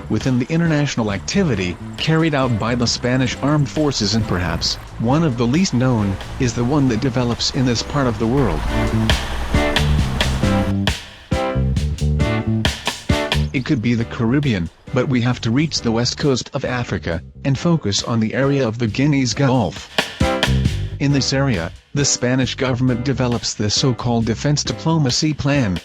Within the international activity carried out by the Spanish armed forces, and perhaps one of the least known, is the one that develops in this part of the world. It could be the Caribbean, but we have to reach the west coast of Africa, and focus on the area of the Guinea's Gulf. In this area, the Spanish government develops the so-called Defense Diplomacy Plan.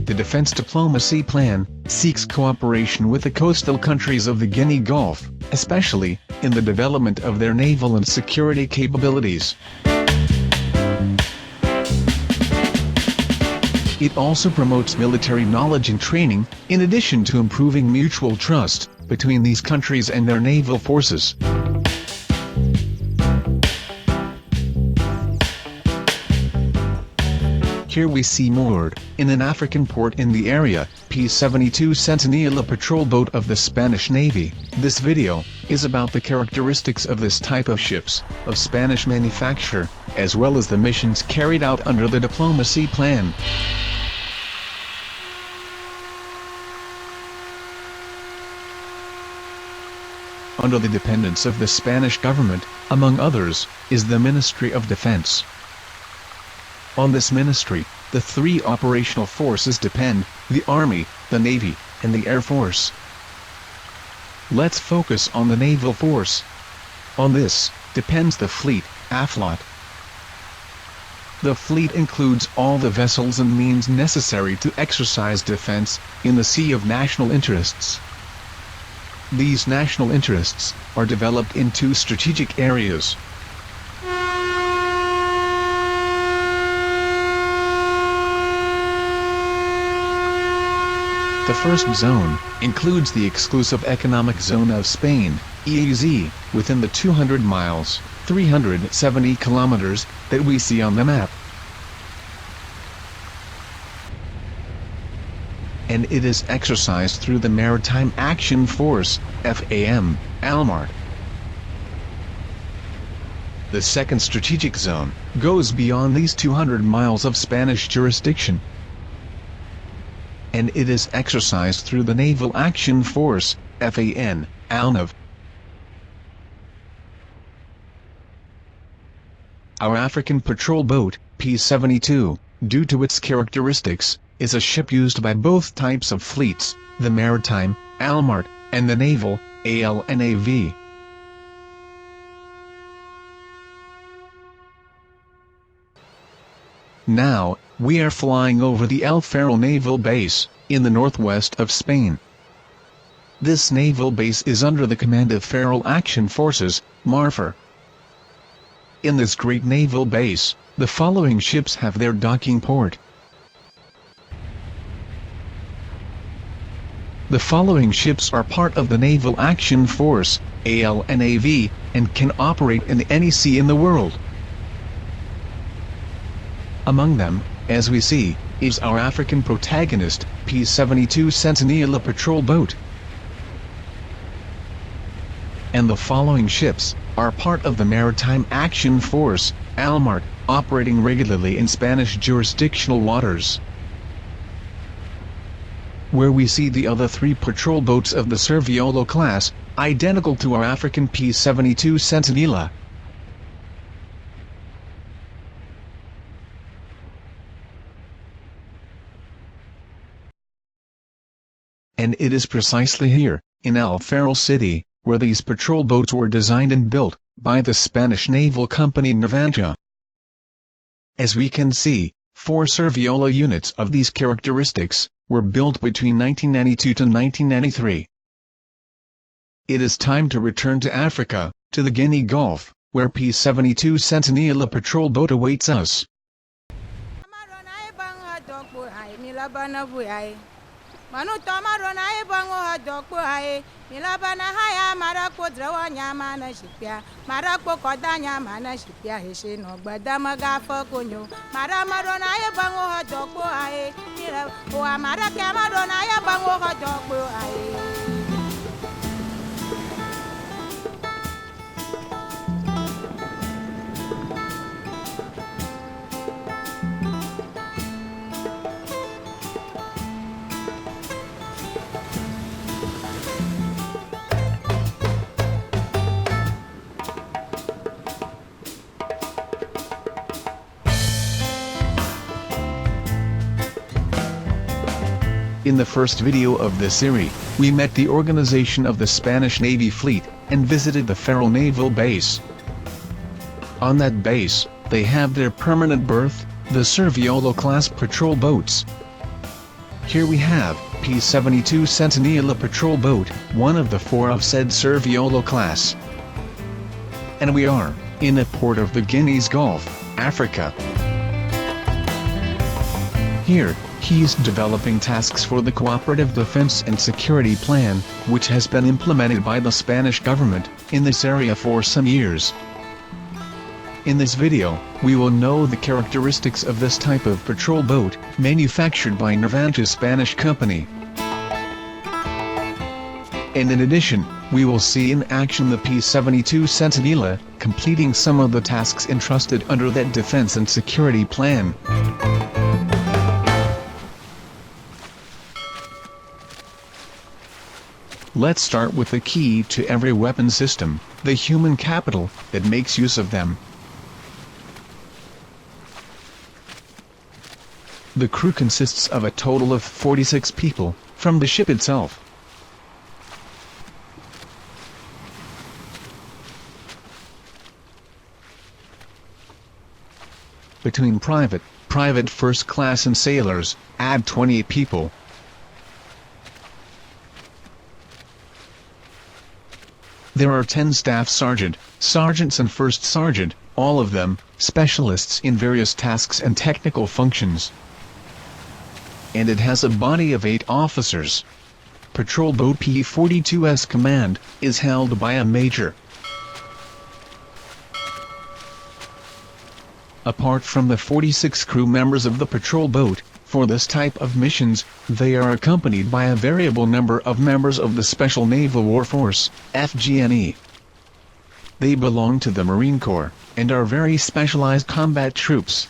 The Defense Diplomacy Plan seeks cooperation with the coastal countries of the Guinea Gulf, especially in the development of their naval and security capabilities. It also promotes military knowledge and training, in addition to improving mutual trust between these countries and their naval forces. Here we see moored, in an African port in the area, P-72 Centinela patrol boat of the Spanish Navy. This video is about the characteristics of this type of ships, of Spanish manufacture, as well as the missions carried out under the diplomacy plan. Under the dependence of the Spanish government, among others, is the Ministry of Defense. On this ministry, the three operational forces depend: the Army, the Navy, and the Air Force. Let's focus on the naval force. On this depends the fleet, afloat. The fleet includes all the vessels and means necessary to exercise defense in the sea of national interests. These national interests are developed in two strategic areas. The first zone includes the exclusive economic zone of Spain, EEZ, within the 200 miles, 370 kilometers, that we see on the map. And it is exercised through the Maritime Action Force, FAM, ALMART. The second strategic zone goes beyond these 200 miles of Spanish jurisdiction, and it is exercised through the Naval Action Force, FAN, ALNAV. Our African patrol boat, P-72, due to its characteristics, is a ship used by both types of fleets, the maritime, ALMART, and the naval, ALNAV. Now, we are flying over the El Ferrol Naval Base, in the northwest of Spain. This naval base is under the command of Ferrol Action Forces, MARFOR. In this great naval base, the following ships have their docking port. The following ships are part of the Naval Action Force, ALNAV, and can operate in any sea in the world. Among them, as we see, is our African protagonist, P-72 Centinela patrol boat. And the following ships are part of the Maritime Action Force, ALMART, operating regularly in Spanish jurisdictional waters. Where we see the other three patrol boats of the Serviola class, identical to our African P-72 Centinela. And it is precisely here, in El Ferrol City, where these patrol boats were designed and built, by the Spanish naval company Navantia. As we can see, 4 Serviola units of these characteristics were built between 1992 to 1993. It is time to return to Africa, to the Guinea Gulf, where P-72 Centinela patrol boat awaits us. Manu tomarona e bango hadokpo hae. Milabana haya marako drawa nyama na shipya. Marako kodanya mana shipya heshe no gbadama gafo konyo. Marona e bango hadokpo hae. Milabana marake marona e bango hadokpo hae. In the first video of this series, we met the organization of the Spanish Navy fleet, and visited the Ferrol Naval Base. On that base, they have their permanent berth, the Serviola class patrol boats. Here we have P-72 Centinela patrol boat, one of the 4 of said Serviola class. And we are in a port of the Guinea's Gulf, Africa. Here, he is developing tasks for the Cooperative Defense and Security Plan, which has been implemented by the Spanish government in this area for some years. In this video, we will know the characteristics of this type of patrol boat, manufactured by Navanta Spanish company. And in addition, we will see in action the P-72 Centinela, completing some of the tasks entrusted under that Defense and Security Plan. Let's start with the key to every weapon system, the human capital that makes use of them. The crew consists of a total of 46 people, from the ship itself. Between private, first class and sailors, add 28 people. There are 10 staff sergeants and first sergeant, all of them specialists in various tasks and technical functions. And it has a body of 8 officers. Patrol boat P-42's command is held by a major. Apart from the 46 crew members of the patrol boat, for this type of missions, they are accompanied by a variable number of members of the Special Naval War Force, FGNE. They belong to the Marine Corps, and are very specialized combat troops.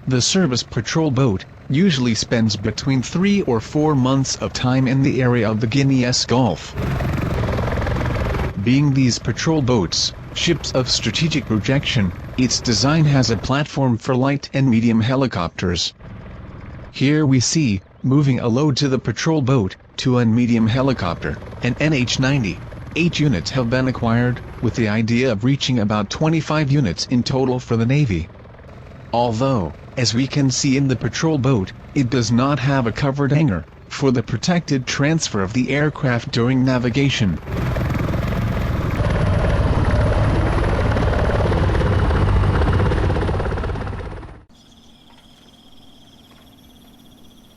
The service patrol boat usually spends between 3 or 4 months of time in the area of the Guinea's Gulf. Being these patrol boats ships of strategic projection, its design has a platform for light and medium helicopters. Here we see, moving a load to the patrol boat, to a medium helicopter, an NH-90. 8 units have been acquired, with the idea of reaching about 25 units in total for the Navy. Although, as we can see in the patrol boat, it does not have a covered hangar, for the protected transfer of the aircraft during navigation.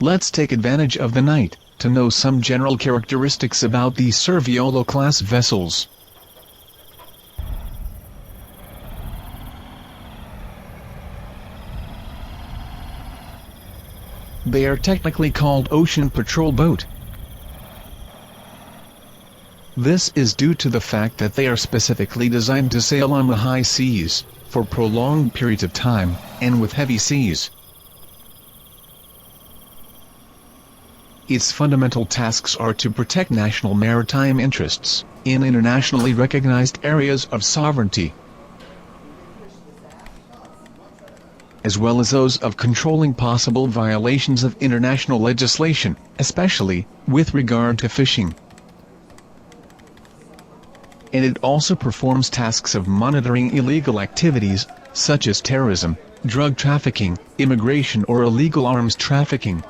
Let's take advantage of the night, to know some general characteristics about these Serviola class vessels. They are technically called ocean patrol boat. This is due to the fact that they are specifically designed to sail on the high seas, for prolonged periods of time, and with heavy seas. Its fundamental tasks are to protect national maritime interests, in internationally recognized areas of sovereignty, as well as those of controlling possible violations of international legislation, especially with regard to fishing. And it also performs tasks of monitoring illegal activities, such as terrorism, drug trafficking, immigration or illegal arms trafficking.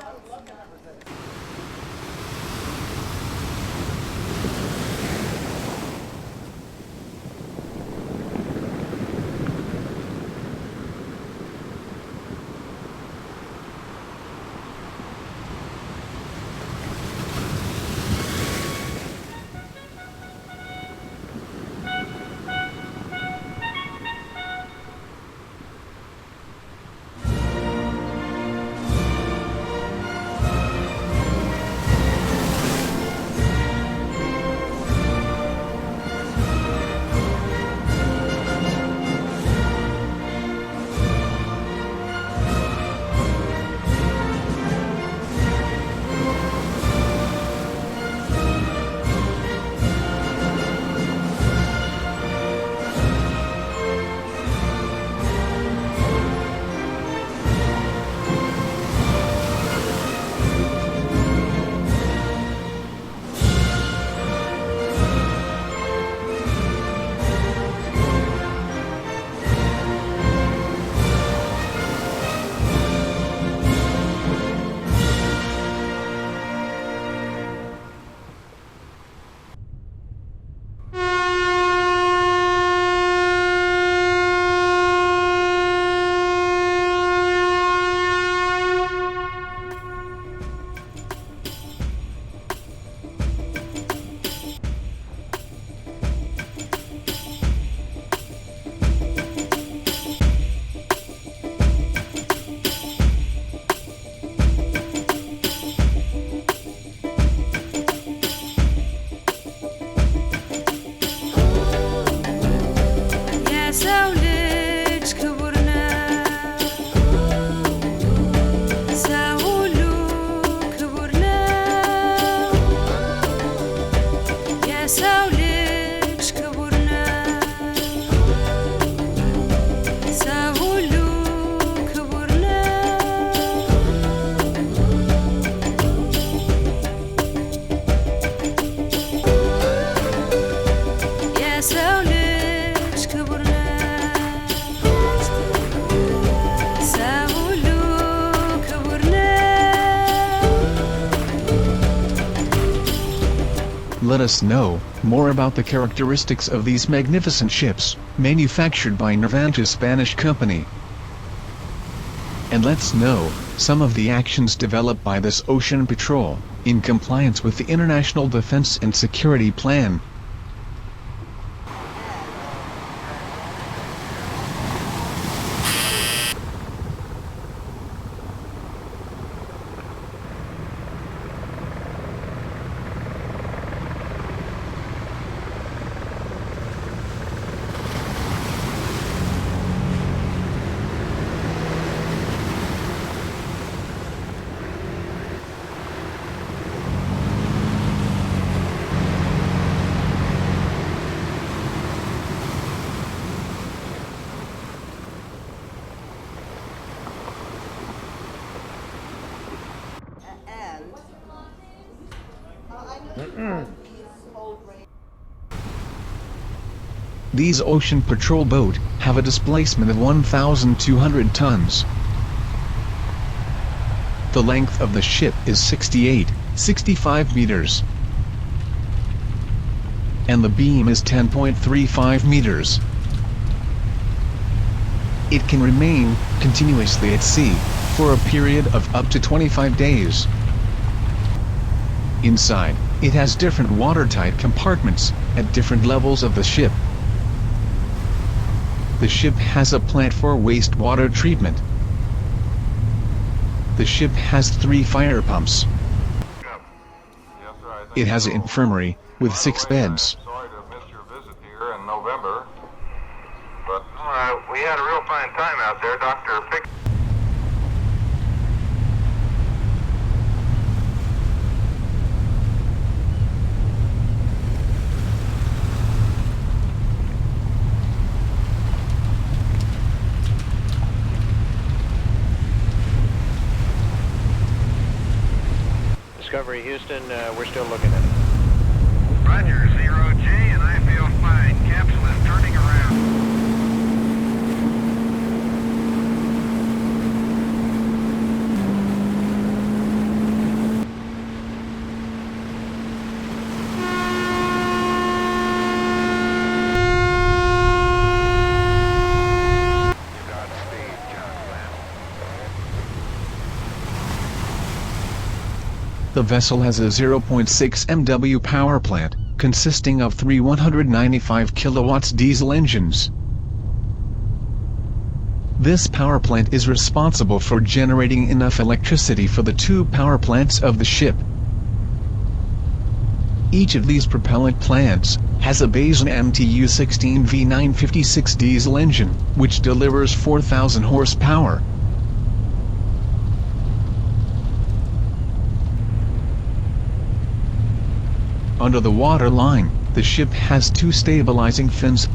Let us know more about the characteristics of these magnificent ships, manufactured by Nervantes Spanish company. And let's know some of the actions developed by this ocean patrol, in compliance with the International Defense and Security Plan. These ocean patrol boats have a displacement of 1,200 tons. The length of the ship is 65 meters. And the beam is 10.35 meters. It can remain continuously at sea for a period of up to 25 days. Inside, it has different watertight compartments at different levels of the ship. The ship has a plant for wastewater treatment. The ship has 3 fire pumps. It has an infirmary with 6 beds. Sorry to have missed your visit here in November, but we had a real fine time out there. Dr. Pick. Discovery Houston, we're still looking at it. Roger, 0J, and I feel fine. Capsule is turning around. The vessel has a 0.6 MW power plant, consisting of 3 195 kilowatts diesel engines. This power plant is responsible for generating enough electricity for the 2 power plants of the ship. Each of these propellant plants has a Basin MTU 16 V956 diesel engine, which delivers 4,000 horsepower. Under the water line, the ship has 2 stabilizing fins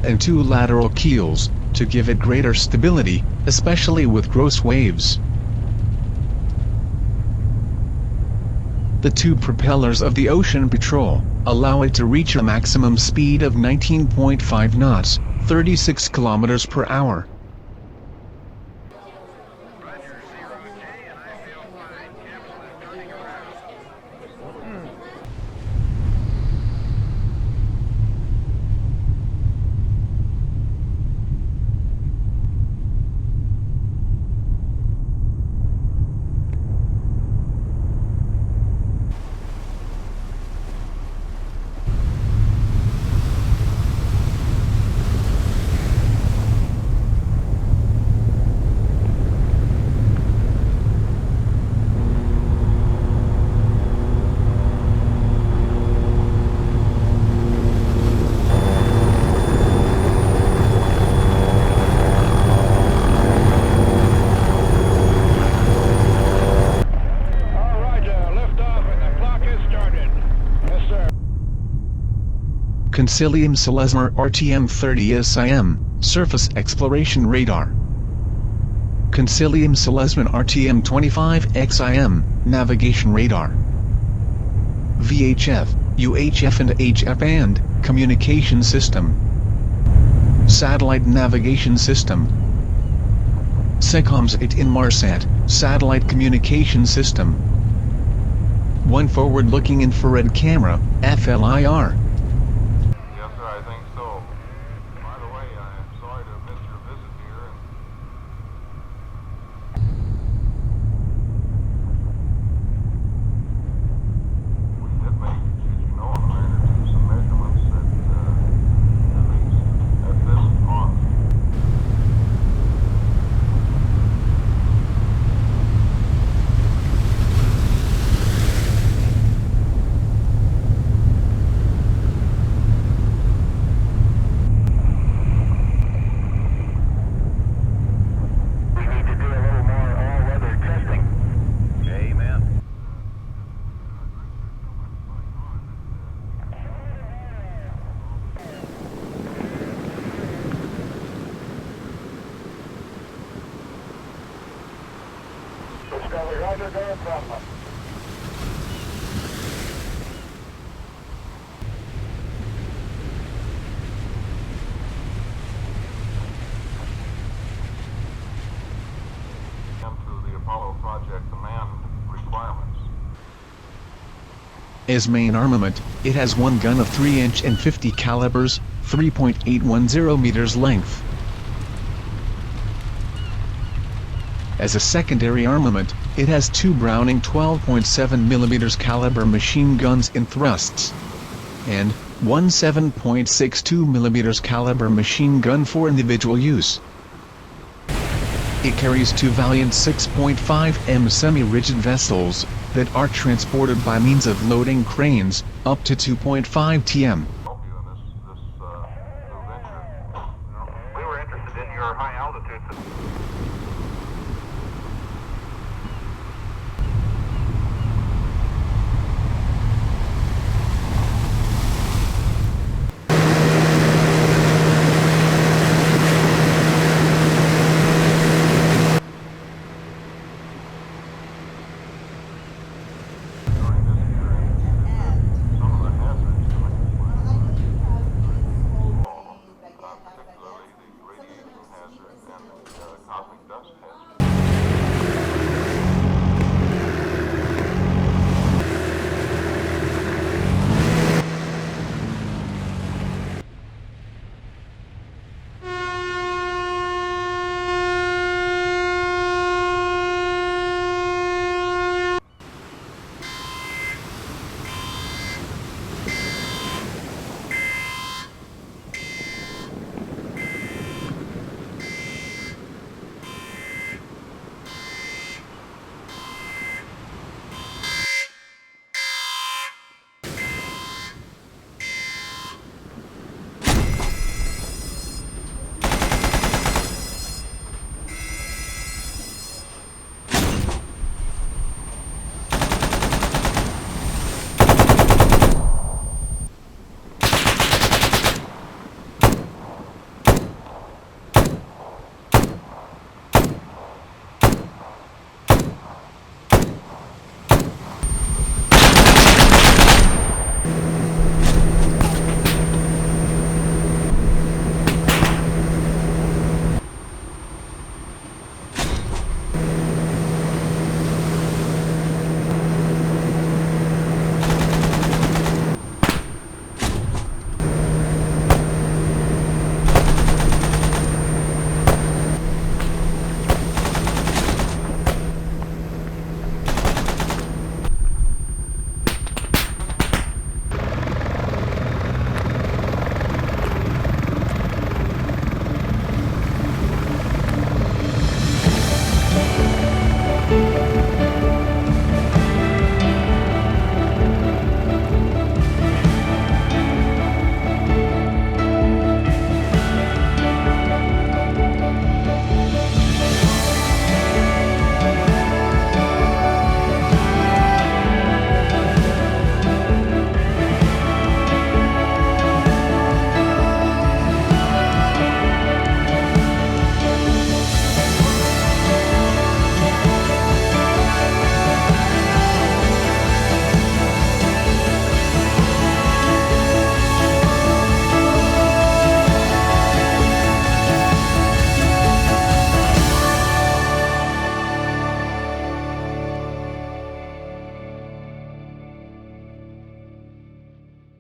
and 2 lateral keels, to give it greater stability, especially with gross waves. The 2 propellers of the Ocean Patrol allow it to reach a maximum speed of 19.5 knots, 36 kilometers per hour. Concilium Selesma RTM-30 SIM, Surface Exploration Radar. Concilium Selesma RTM-25 XIM, Navigation Radar. VHF, UHF and HF band, Communication System. Satellite Navigation System. SECOMS-8 Inmarsat, satellite communication system. 1 forward-looking infrared camera, FLIR. Yes, sir, I think so. By the way, I'm sorry to have missed your visit here. We did make, as you know, an iron or two some measurements at least at this point. We need to do a little more all-weather testing. Amen. Discovery, roger, go ahead, to the Apollo project demand requirements. As main armament, it has one gun of 3-inch and 50 calibers, 3.810 meters length. As a secondary armament, it has 2 Browning 12.7 mm caliber machine guns in thrusts, and one 7.62 mm caliber machine gun for individual use. It carries 2 Valiant 6.5 m semi-rigid vessels that are transported by means of loading cranes, up to 2.5 tm.